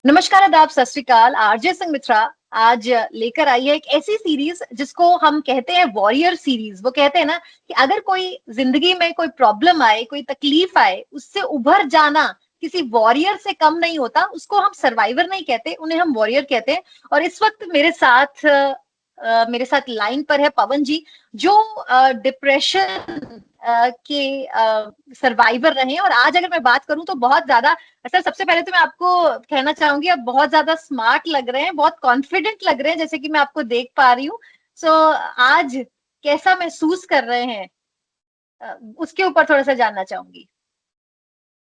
नमस्कार, आदाब, सत श्री अकाल। आरजे सिंह मित्रा आज लेकर आई है एक ऐसी सीरीज जिसको हम कहते हैं वॉरियर सीरीज। वो कहते हैं ना कि अगर कोई जिंदगी में कोई प्रॉब्लम आए, कोई तकलीफ आए, उससे उभर जाना किसी वॉरियर से कम नहीं होता। उसको हम सर्वाइवर नहीं कहते, उन्हें हम वॉरियर कहते हैं। और इस वक्त मेरे साथ लाइन पर है पवन जी, जो डिप्रेशन के सर्वाइवर रहे हैं। और आज अगर मैं बात करूं तो बहुत ज्यादा, सर सबसे पहले तो मैं आपको कहना चाहूंगी, आप बहुत ज्यादा स्मार्ट लग रहे हैं, बहुत कॉन्फिडेंट लग रहे हैं, जैसे कि मैं आपको देख पा रही हूँ। सो आज कैसा महसूस कर रहे हैं, उसके ऊपर थोड़ा सा जानना चाहूंगी।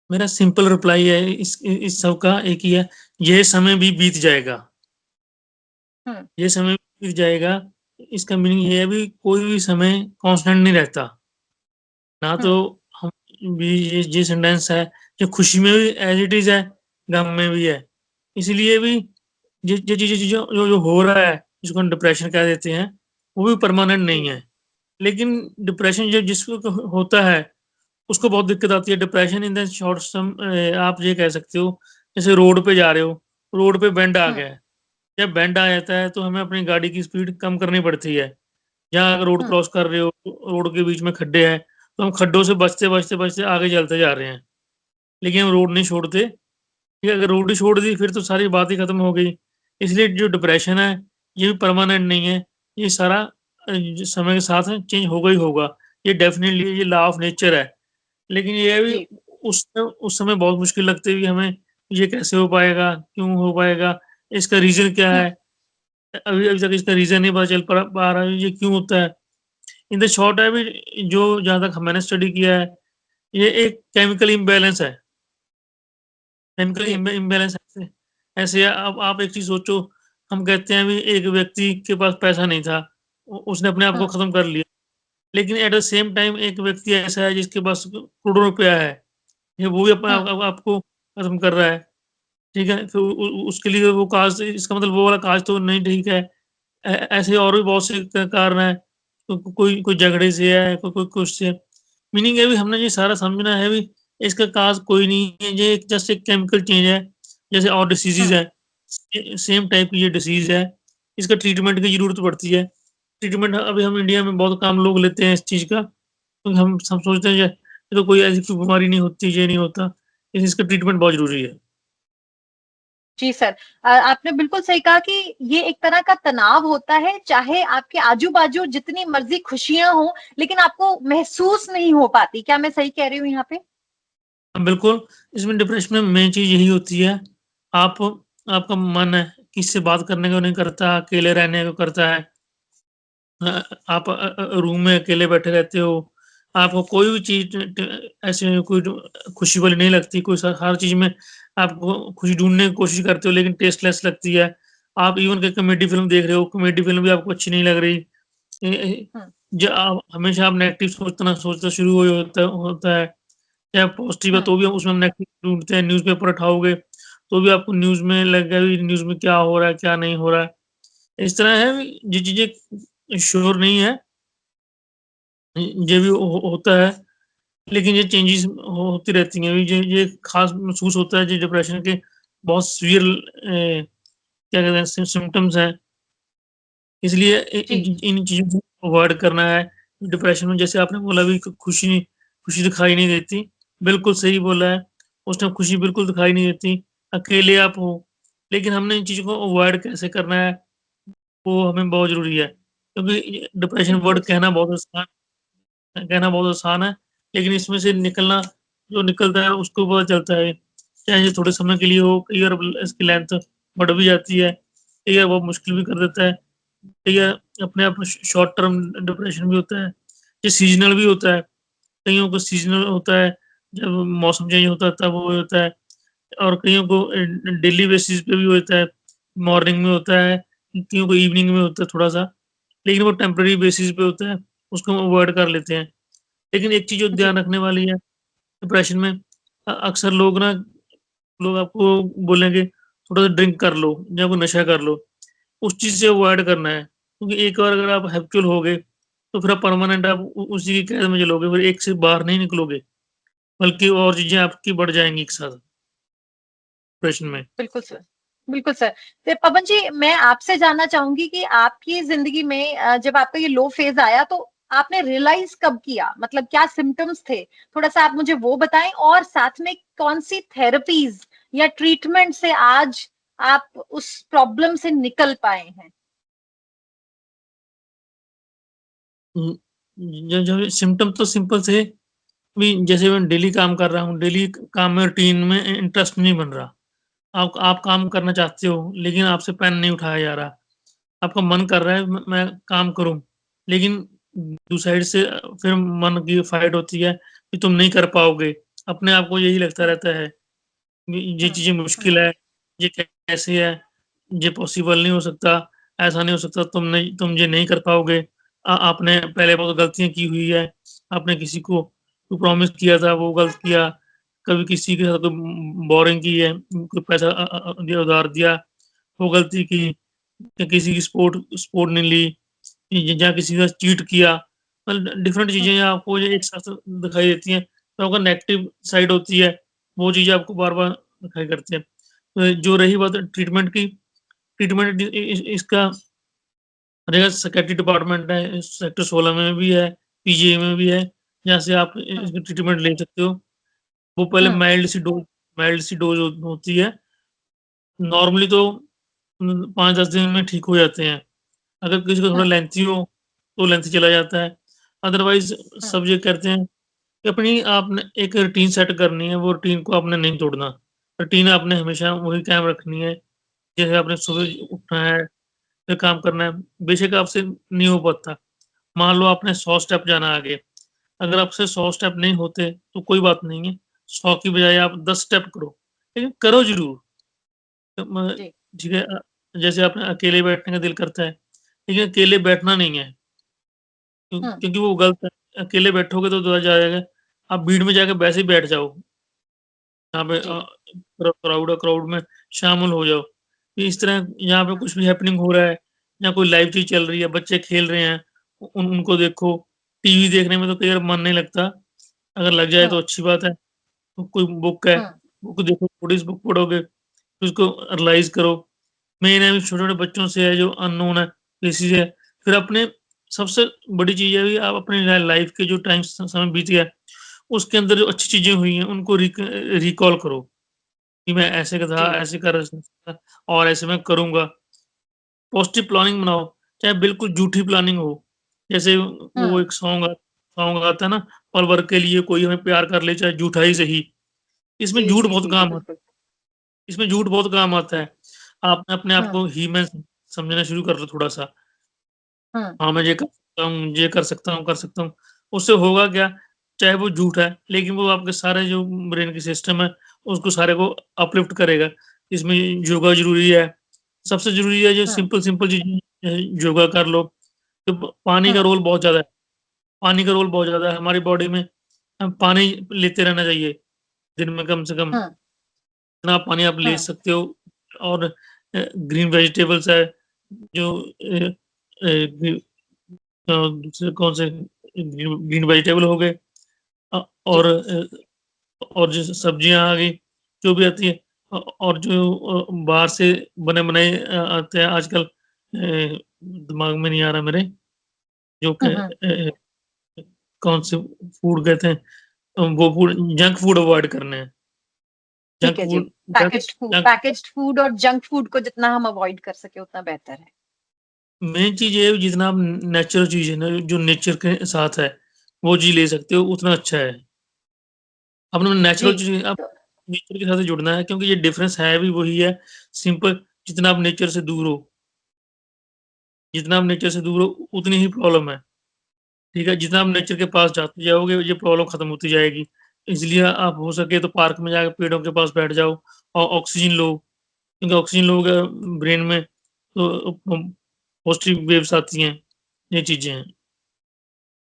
मेरा सिंपल रिप्लाई है इस सब का एक ही है, ये समय भी बीत जाएगा। हम्म। ये समय भी बीत जाएगा। इसका मीनिंग ये है भी कोई भी समय कांस्टेंट नहीं रहता। ना तो हम्म। हम भी ये सेंटेंस है कि खुशी में भी एज इट इज है, गम में भी है। इसलिए भी ये चीजें जो जो जो हो रहा है, जिसको हम डिप्रेशन कह देते हैं, वो भी परमानेंट नहीं जी। है। लेकिन डिप्रेशन जो जिसको होता है, उसको बहुत दिक्कत आती है। डिप्रेशन इन द शॉर्ट सम, आप ये कह सकते हो, जैसे रोड पे जा रहे हो, रोड पे बेंड आ हम्म। गया है। जब बेंड आ जाता है तो हमें अपनी गाड़ी की स्पीड कम करनी पड़ती है। जहाँ अगर रोड हम्म। क्रॉस कर रहे हो, रोड के बीच में खड्डे हैं, तो हम खड्डों से बचते बचते बचते आगे चलते जा रहे हैं, लेकिन हम रोड नहीं छोड़ते। ठीक है, अगर रोड ही छोड़ दी फिर तो सारी बात ही खत्म हो गई। इसलिए जो डिप्रेशन है, ये भी परमानेंट नहीं है। ये सारा समय के साथ चेंज होगा ही होगा। ये डेफिनेटली ये लॉ ऑफ नेचर है। लेकिन ये है भी, जी। उस समय बहुत मुश्किल लगती है कि हमें ये कैसे हो पाएगा, क्यों हो पाएगा, इसका रीज़न क्या हम्म। है? अभी अभी तक इसका रीज़न नहीं पता चल पा रहा है, ये क्यों होता है? इन द शॉर्ट है भी, जो जहाँ तक मैंने स्टडी किया है, ये एक केमिकल इम्बैलेंस है। केमिकल जी। इम्बैलेंस ऐसे ऐसे है। अब आप एक चीज़ सोचो, हम कहते हैं भी एक व्यक्ति के पास पैसा नहीं था, उसने अपने आप को हम्म। खत्म कर लिया। लेकिन एट द सेम टाइम एक व्यक्ति ऐसा है जिसके पास करोड़ों रुपया है, ये वो भी अपने हम्म। आपको खत्म कर रहा है। ठीक है? तो उसके लिए वो काज, इसका मतलब वो वाला काज तो नहीं ठीक है। ऐसे और भी बहुत से कारण हैं। कोई कोई झगड़े से है, कोई कोई कुछ से। मीनिंग है भी हमने ये सारा समझना है भी, इसका काज कोई नहीं है, ये एक जस्ट एक केमिकल चेंज है। जैसे और डिसीजेज हम्म। है, सेम टाइप की ये डिसीज है, इसका ट्रीटमेंट की जरूरत पड़ती है। ट्रीटमेंट अभी हम इंडिया में बहुत कम लोग लेते हैं इस चीज का, क्योंकि हम सब सोचते हैं ये तो कोई ऐसी कोई बीमारी नहीं होती, ये नहीं होता। लेकिन इसका ट्रीटमेंट बहुत जरूरी है। जी सर, आपने बिल्कुल सही कहा कि ये एक तरह का तनाव होता है। चाहे आपके आजू बाजू जितनी मर्जी खुशियां हो, लेकिन आपको महसूस नहीं हो पाती। क्या मैं सही कह रही हूँ यहाँ पे? हाँ, बिल्कुल। इसमें डिप्रेशन में मेन चीज़ यही होती है, आप आपका मन है किसी से बात करने को नहीं करता, अकेले रहने को करता है। आप रूम में अकेले बैठे रहते हो, आपको कोई भी चीज़ ऐसे कोई खुशी वाली नहीं लगती। कोई हर चीज़ में आपको खुशी ढूँढने की कोशिश करते हो, लेकिन टेस्टलेस लगती है। आप इवन कि कॉमेडी फ़िल्म देख रहे हो, कॉमेडी फ़िल्म भी आपको अच्छी नहीं लग रही। ए ए, हम्म। जो आप हमेशा आप नेगेटिव सोचना शुरू हो होता होता है। या पॉजिटिव है हम्म। तो भी हम उसमें हम नेगेटिव ढूँढते हैं। न्यूज़पेपर उठाओगे, तो भी आपको न्यूज़ में लगेगा भी न्यूज़ में क्या हो रहा है, क्या नहीं हो रहा है। इस तरह है, ये चीज़ें श्योर नहीं है, ये भी होता है, लेकिन ये चेंजेस होती रहती हैं। ये खास महसूस होता है, जो डिप्रेशन के बहुत सीवियर क्या कहते हैं सिम्पटम्स हैं। इसलिए जी। इन चीज़ों को अवॉइड करना है। डिप्रेशन में जैसे आपने बोला भी, खुशी खुशी दिखाई नहीं देती, बिल्कुल सही बोला है। उस टाइम खुशी बिल्कुल दिखाई नहीं देती, अकेले आप हो। लेकिन हमने इन चीज़ों को अवॉइड कैसे करना है, वो हमें बहुत ज़रूरी है। क्योंकि डिप्रेशन बिल्कुल वर्ड सर। कहना बहुत आसान है, लेकिन इसमें से निकलना, जो निकलता है उसको पता चलता है। चाहे ये थोड़े समय के लिए हो, कई बार इसकी लेंथ बढ़ भी जाती है, कई बार बहुत मुश्किल भी कर देता है। कई बार अपने आप में शॉर्ट टर्म डिप्रेशन भी होता है, ये सीज़नल भी होता है। कइयों को सीज़नल होता है, जब मौसम चेंज होता है तब वो होता है। और कइयों को डेली बेसिस पे भी होता है, मॉर्निंग में होता है, कइयों को इवनिंग में होता है थोड़ा-सा, लेकिन वो टेम्परेरी बेसिस पे होता है, उसको हम अवॉइड कर लेते हैं। लेकिन एक चीज़ जो जी। ध्यान रखने वाली है डिप्रेशन में, अक्सर लोग ना, लोग आपको बोलेंगे थोड़ा-सा ड्रिंक कर लो या कोई नशा कर लो, उस चीज़ से अवॉइड करना है। क्योंकि एक बार अगर आप हैबिचुअल हो गए, तो फिर आप परमानेंट आप उसी की कैद में चलोगे, फिर एक से बाहर नहीं निकलोगे, बल्कि और चीज़ें आपकी बढ़ जाएँगी एक साथ डिप्रेशन में। बिल्कुल सर। बिल्कुल सर। तो पवन जी, मैं आपसे जानना चाहूंगी कि आपकी जिंदगी में जब आपका ये लो फेज आया तो आपने रियलाइज कब किया, मतलब क्या सिम्टम्स थे, थोड़ा सा आप मुझे वो बताएं, और साथ में कौन सी थेरेपीज या ट्रीटमेंट से आज आप उस प्रॉब्लम से निकल पाए हैं। जो जो सिम्टम तो सिंपल थे, भी जैसे मैं डेली काम कर रहा हूँ, डेली काम में रूटीन में इंटरेस्ट नहीं बन रहा। आप काम करना चाहते हो, लेकिन आपसे पेन नहीं उठाया जा रहा। आपका मन कर रहा है मैं काम करूँ, लेकिन दूसरी साइड से फिर मन की फाइट होती है कि तुम नहीं कर पाओगे। अपने आप को यही लगता हम्म, रहता है ये हम्म, चीज़ें मुश्किल है, ये कैसे है, ये पॉसिबल नहीं हो सकता, ऐसा नहीं हो सकता, तुम ये नहीं कर पाओगे। आपने पहले बहुत गलतियाँ की हुई है, आपने किसी को प्रॉमिस किया था वो गलत किया, कभी किसी के साथ बोरिंग की है, कोई पैसा दिया उधार दिया, वो गलती की, या किसी की सपोर्ट नहीं ली, या किसी के साथ चीट किया। मतलब डिफरेंट हम्म, चीज़ें आपको ये एक साथ दिखाई देती हैं, तो अगर नेगेटिव साइड होती है, वो चीज़ें आपको बार-बार दिखाई करती हैं। जो रही बात ट्रीटमेंट की, ट्रीटमेंट इसका रहेगा, साइकियाट्री डिपार्टमेंट है, सेक्टर 16 में भी है, पीजीआई में भी है, जहाँ से आप हम्म, इसकी ट्रीटमेंट ले सकते हो। वो पहले हम्म, माइल्ड सी डोज़ होती है। नॉर्मली तो 5-10 दिन में ठीक हो जाते हैं। अगर किसी को थोड़ा हम्म, लेंथी हो, तो लेंथी चला जाता है। अदरवाइज़ हम्म, सब ये कहते हैं कि अपनी आपने एक रूटीन सेट करनी है, वो रूटीन को आपने नहीं तोड़ना। रूटीन आपने हमेशा वही कायम रखनी है। जैसे आपने सुबह उठना है, फिर काम करना है, बेशक आपसे नहीं हो पाता। मान लो आपने 100 स्टेप जाना है आगे, अगर आपसे 100 स्टेप नहीं होते, तो कोई बात नहीं है, 100 की बजाय आप 10 स्टेप करो, लेकिन करो ज़रूर। म जी, ठीक है, जैसे आपने अकेले बैठने का दिल करता है, लेकिन अकेले बैठना नहीं है, हम्म, क्योंकि वो गलत है। अकेले बैठोगे तो जाएगा, आप भीड़ में जाके वैसे ही बैठ जाओ, यहाँ पे जी, क्राउड है, क्राउड में शामिल हो जाओ। इस तरह यहाँ पे कुछ भी हैपनिंग हो रहा है, या कोई लाइव चीज़ चल रही है, बच्चे खेल रहे हैं, उनको देखो। टीवी देखने में तो कई बार मन नहीं लगता, अगर लग जाए तो हम्म, अच्छी बात है। तो कोई बुक है, हम्म, बुक देखो, थोड़ी सी बुक पढ़ोगे, फिर उसको एनालाइज़ करो। मेन है छोटे-छोटे बच्चों से है जो अननोन है, किसी से, फिर अपने सबसे बड़ी चीज़ है कि आप अपनी लाइफ़ के जो टाइम समय बीत गया, उसके अंदर जो अच्छी चीज़ें हुई हैं, उनको रिकॉल करो कि मैं ऐसे का था, जी, ऐसे कर सकता था और ऐसे मैं करूँगा। पॉज़िटिव प्लानिंग बनाओ, चाहे बिल्कुल झूठी प्लानिंग हो। जैसे वो हम्म, एक सॉन्ग आता है ना, पल भर के लिए कोई हमें प्यार कर ले, चाहे झूठा ही सही। इसमें जी, झूठ जी, बहुत जी, जी, काम बिल्कुल, इसमें झूठ बहुत काम आता है। आपने अपने आप हम्म, को ही मैन समझना शुरू कर लो थोड़ा-सा। हम्म, हाँ, मैं ये कर सकता हूँ, ये कर सकता हूँ, कर सकता हूँ। उससे होगा क्या? चाहे वो झूठ है, लेकिन वो आपके सारे जो ब्रेन के सिस्टम है, उसको सारे को अपलिफ्ट करेगा। इसमें योगा ज़रूरी है। सबसे ज़रूरी है जो हम्म, सिंपल चीज़ें योगा कर लो। तो पानी का हम्म, रोल बहुत ज़्यादा है। पानी का रोल बहुत ज़्यादा है हमारी बॉडी में। पानी लेते रहना चाहिए, दिन में कम से कम। हम्म, इतना पानी आप ले हम्म, सकते हो, और ग्रीन वेजिटेबल्स है, जो ग्री दूसरे कौन से ग्रीन ग्रीन वेजिटेबल हो गए, जी, और जो सब्जियाँ आ गई, जो भी आती है, और जो बाहर से बने बनाए आते हैं आजकल, दिमाग में नहीं आ रहा मेरे, जो कि हम्म, कौन से फूड कहते हैं, वो फूड, जंक फूड अवॉइड करने हैं। ठीक जंक है जी। Food junk junk packaged food और जंक फूड को जितना हम अवॉइड कर सके उतना बेहतर है। मेन चीज़ ये है, जितना आप नेचुरल चीज़ है ना, जो नेचर के साथ है, वो चीज़ ले सकते हो, उतना अच्छा है। अपने जी, नेचुरल चीज़ आप तो नेचर के साथ ही जुड़ना है, क्योंकि ये डिफरेंस है भी वही है, सिंपल। जितना आप नेचर से दूर हो, जितना आप नेचर से दूर हो, उतनी ही प्रॉब्लम है, ठीक है? जितना आप नेचर के पास जाते जाओगे, ये प्रॉब्लम खत्म होती जाएगी। इसलिए आप हो सके तो पार्क में जाके पेड़ों के पास बैठ जाओ और ऑक्सीजन लो, क्योंकि ऑक्सीजन लोगे ब्रेन में, तो पॉजिटिव वेव्स आती हैं, ये चीज़ें हैं।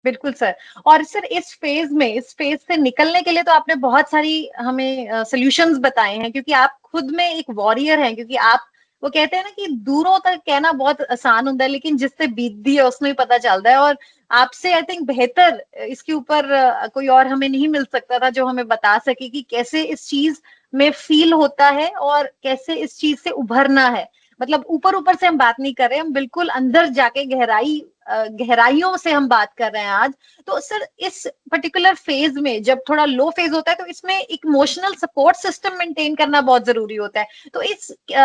बिल्कुल सर। और सर इस फेज से निकलने के लिए तो आपने बहुत सारी हमें सॉल्यूशंस बताए हैं, क्योंकि आप खुद में एक वॉरियर हैं, क्योंकि आप, वो कहते हैं ना कि दूरों तक कहना बहुत आसान होता है, लेकिन जिससे बीतती है उसमें ही पता चलता है। और आपसे आई थिंक बेहतर इसके ऊपर कोई और हमें नहीं मिल सकता था जो हमें बता सके कि कैसे इस चीज में फील होता है और कैसे इस चीज से उभरना है। मतलब ऊपर ऊपर से हम बात नहीं कर रहे, हम बिल्कुल अंदर जाके गहराइयों से हम बात कर रहे हैं आज। तो सर इस पर्टिकुलर फेज में जब थोड़ा लो फेज होता है तो इसमें इमोशनल सपोर्ट सिस्टम मेंटेन करना बहुत जरूरी होता है। तो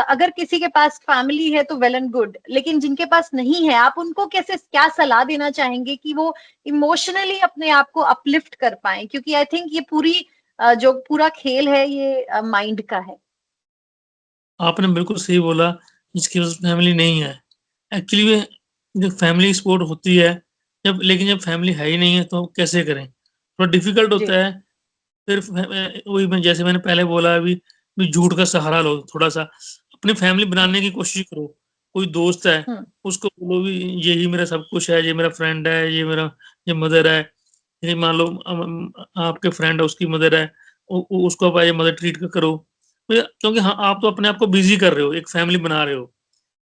अगर किसी के पास फैमिली है तो वेल एंड गुड, लेकिन जिनके पास नहीं है, आप उनको कैसे क्या सलाह देना चाहेंगे कि वो इमोशनली अपने आप को अपलिफ्ट कर पाए? क्योंकि आई थिंक ये जो पूरा खेल है ये माइंड का है। आपने बिल्कुल सही बोला, जिसके पास फैमिली नहीं है। एक्चुअली में जो फैमिली सपोर्ट होती है, जब फैमिली है ही नहीं है तो कैसे करें? थोड़ा डिफ़िकल्ट जी। होता है। फिर वही मैं जैसे मैंने पहले बोला अभी, झूठ का सहारा लो थोड़ा-सा। अपनी फैमिली हम्म। बनाने की कोशिश करो। कोई दोस्त है, हम्म। उसको बोलो भी यही मेरा सब कुछ है, ये मेरा फ्रेंड है, ये मदर है। ये मान लो आपके फ्रेंड है, उसकी मदर है, उ उसको आप एज़ अ मदर ट्रीट करो। क्योंकि हाँ, आप तो अपने आप को बिज़ी कर रहे हो, एक फैमिली बना रहे हो।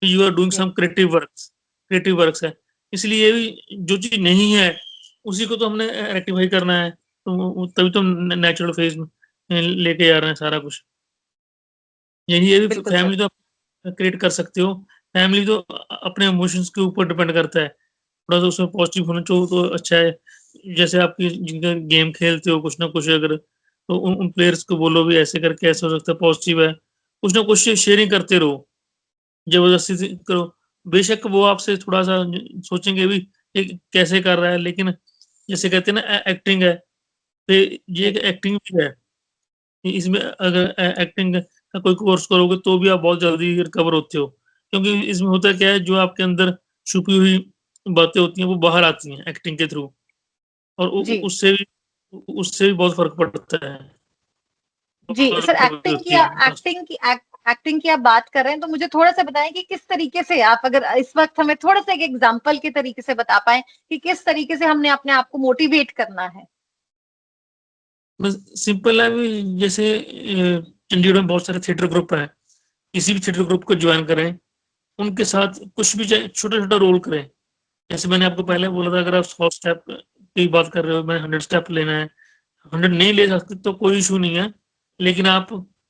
यू आर डूइंग जी। सम क्रिएटिव वर्क्स है। इसलिए भी जो चीज़ नहीं है, उसी को तो हमने रेक्टिफ़ाई करना है। तो वो तभी तो नेचुरल फेज़ में लेके आ रहे हैं सारा कुछ। यही है भी बिल्कुल सर। फैमिली तो आप क्रिएट कर सकते हो। फैमिली तो अपने इमोशंस के ऊपर डिपेंड करता है। थोड़ा-सा उसमें पॉज़िटिव होना चाहिए तो अच्छा है। जैसे आपकी जिनका गेम खेलते हो कुछ ना कुछ अगर, तो उन उन प्लेयर्स को बोलो भी ऐसे करके ऐसा हो सकता है, पॉज़िटिव है। कुछ ना कुछ शेयरिंग करते रहो, ज़बरदस्ती से करो। बेशक वो आपसे थोड़ा-सा सोचेंगे भी ये कैसे कर रहा है, लेकिन जैसे कहते हैं ना एक्टिंग है, तो ये जी। एक एक्टिंग भी है। इसमें अगर एक्टिंग का कोई कोर्स करोगे तो भी आप बहुत जल्दी रिकवर होते हो। क्योंकि इसमें होता क्या है, जो आपके अंदर छुपी हुई बातें होती हैं वो बाहर आती हैं एक्टिंग के थ्रू, और उ उ जी। उससे भी बहुत फ़र्क पड़ता है। जी और सर, रिकवरी होती है। एक्टिंग की आप बात कर रहे हैं तो मुझे थोड़ा सा बताएं कि किस तरीके से आप, अगर इस वक्त हमें थोड़ा सा एक एग्जांपल के तरीके से बता पाएं कि किस तरीके से हमने अपने आप को मोटिवेट करना है। बस सिंपल है अभी, जैसे चंडीगढ़ में बहुत सारे थिएटर ग्रुप हैं। किसी भी थिएटर ग्रुप को जॉइन करें, उनके साथ कुछ भी चाहे छोटा-छोटा रोल करें। जैसे मैंने आपको हम्म। पहले बोला था, अगर आप 100 स्टेप की बात कर रहे हो, मैंने 100 स्टेप लेना है, 100 नहीं ले सकते तो कोई इश्यू नहीं है, लेकिन आप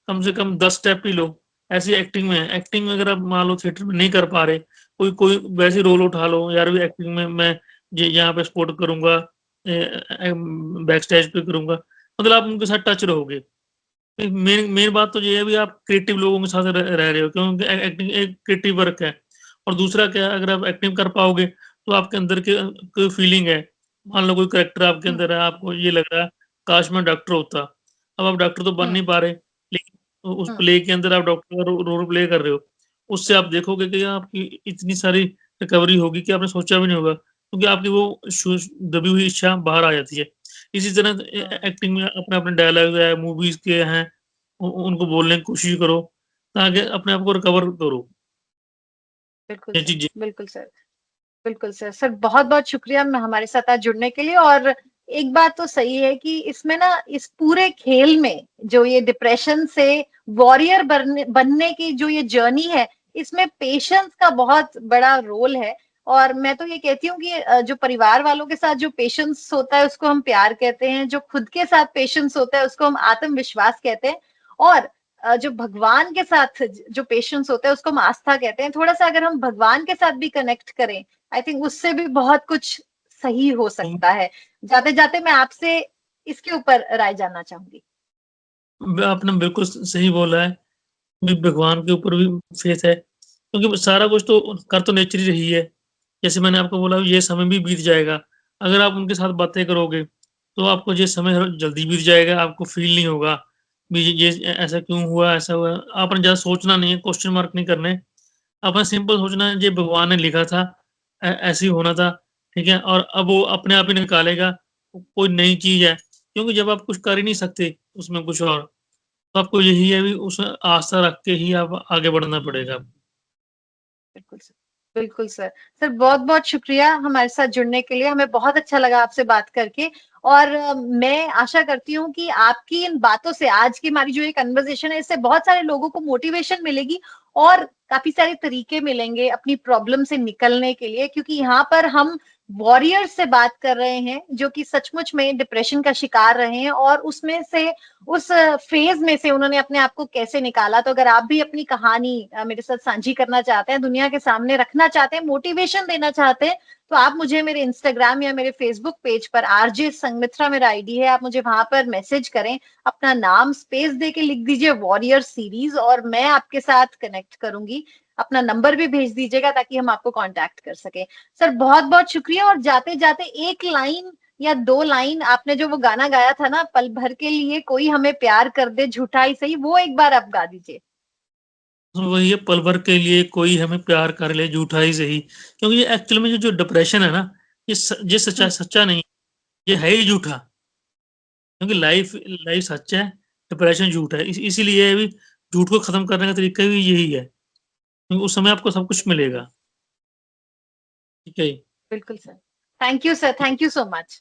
कम से कम 10 स्टेप ही लो। ऐसे एक्टिंग में है, एक्टिंग में अगर आप मान लो थिएटर में नहीं कर पा रहे, कोई कोई वैसे रोल उठा लो, यार भी एक्टिंग में मैं ये यहाँ पे सपोर्ट करूँगा, बैक स्टेज पे करूँगा, मतलब आप उनके साथ टच रहोगे। मेन मेन बात तो ये है भी आप क्रिएटिव लोगों के साथ रह रह रहे हो, क्योंकि एक्टिंग एक क्रिएटिव वर्क है। और दूसरा क्या है, अगर आप एक्टिंग कर पाओगे तो आपके अंदर के कोई फीलिंग है, मान लो कोई करैक्टर आपके हम्म। अंदर है, आपको ये लग रहा है काश मैं डॉक्टर होता। अब आप डॉक्टर तो बन हम्म। नहीं पा रहे, लेकिन उस हम्म। प्ले के अंदर आप डॉक्टर का रोल प्ले कर रहे हो। उससे आप देखोगे कि आपकी इतनी सारी रिकवरी होगी कि आपने सोचा भी नहीं होगा, क्योंकि आपकी वो दबी हुई इच्छा बाहर आ जाती है। इसी तरह हम्म। एक्टिंग में अपने अपने डायलॉग है, मूवीज के हैं, उनको बोलने की कोशिश करो, ताकि अपने आप को रिकवर करो। बिल्कुल ये सर। चीजें। बिल्कुल सर। बिल्कुल सर। सर बहुत बहुत शुक्रिया हमारे साथ आज जुड़ने के लिए। और एक बात तो सही है कि इसमें ना, इस पूरे खेल में जो ये डिप्रेशन से वॉरियर बनने की जो ये जर्नी है, इसमें पेशेंस का बहुत बड़ा रोल है। और मैं तो ये कहती हूँ कि जो परिवार वालों के साथ जो पेशेंस होता है उसको हम प्यार कहते हैं, जो खुद के साथ पेशेंस होता है उसको हम आत्मविश्वास कहते हैं, और जो भगवान के साथ जो पेशेंस होता है उसको हम आस्था कहते हैं। थोड़ा सा अगर हम भगवान के साथ भी कनेक्ट करें, आई थिंक उससे भी बहुत कुछ सही हो सकता है। जाते जाते मैं आपसे इसके ऊपर राय जानना चाहूंगी। आपने बिल्कुल सही बोला है, भी भगवान के ऊपर भी फेथ है, क्योंकि सारा कुछ तो कर तो नेचर ही रही है। जैसे मैंने आपको बोला ये समय भी बीत जाएगा, अगर आप उनके साथ बातें करोगे तो आपको ये समय जल्दी बीत जाएगा, आपको फील नहीं होगा भी ये ऐसा क्यों हुआ, ऐसा हुआ। आपने ज़्यादा सोचना नहीं है, क्वेश्चन मार्क नहीं करने, आपने सिंपल सोचना है ये भगवान ने लिखा था, ऐसे ही होना था, ठीक है? और अब वो अपने आप ही निकालेगा, कोई नई चीज़ है, क्योंकि जब आप कुछ कर ही नहीं सकते उसमें कुछ और, तो आपको यही है भी उस आस्था रख के ही आप आगे बढ़ना पड़ेगा। बिल्कुल सर। बिल्कुल सर। सर बहुत बहुत शुक्रिया हमारे साथ जुड़ने के लिए, हमें बहुत अच्छा लगा आपसे बात करके। और मैं आशा करती हूँ कि आपकी इन बातों से, आज की हमारी जो ये कन्वर्सेशन है, इससे बहुत सारे लोगों को मोटिवेशन मिलेगी और काफी सारे तरीके मिलेंगे अपनी प्रॉब्लम से निकलने के लिए। क्योंकि यहाँ पर हम वॉरियर्स से बात कर रहे हैं जो कि सचमुच में डिप्रेशन का शिकार रहे हैं और उसमें से उस फेज में से उन्होंने अपने आप को कैसे निकाला। तो अगर आप भी अपनी कहानी मेरे साथ साझी करना चाहते हैं, दुनिया के सामने रखना चाहते हैं, मोटिवेशन देना चाहते हैं, तो आप मुझे मेरे इंस्टाग्राम या मेरे फेसबुक पेज पर आरजे संगमित्रा मेरा आईडी है, आप मुझे वहां पर मैसेज करें, अपना नाम स्पेस दे के लिख दीजिए वॉरियर सीरीज, और मैं आपके साथ कनेक्ट करूंगी। अपना नंबर भी भेज दीजिएगा ताकि हम आपको कांटेक्ट कर सके। सर बहुत बहुत शुक्रिया। और जाते जाते एक लाइन या दो लाइन, आपने जो वो गाना गाया था ना, पल भर के लिए कोई हमें प्यार कर दे झूठा ही सही, वो एक बार आप गा दीजिए। वही है, पल भर के लिए कोई हमें प्यार कर ले झूठा ही सही। क्योंकि ये एक्चुअल में जो डिप्रेशन है ना, ये सच्चा सच्चा नहीं, ये है ही झूठा। क्योंकि लाइफ लाइफ सच है, डिप्रेशन झूठ है। इसीलिए भी झूठ को खत्म करने का तरीका भी यही है, क्योंकि उस समय आपको सब कुछ मिलेगा। ठीक है। बिल्कुल sir. Thank you sir, thank you so much.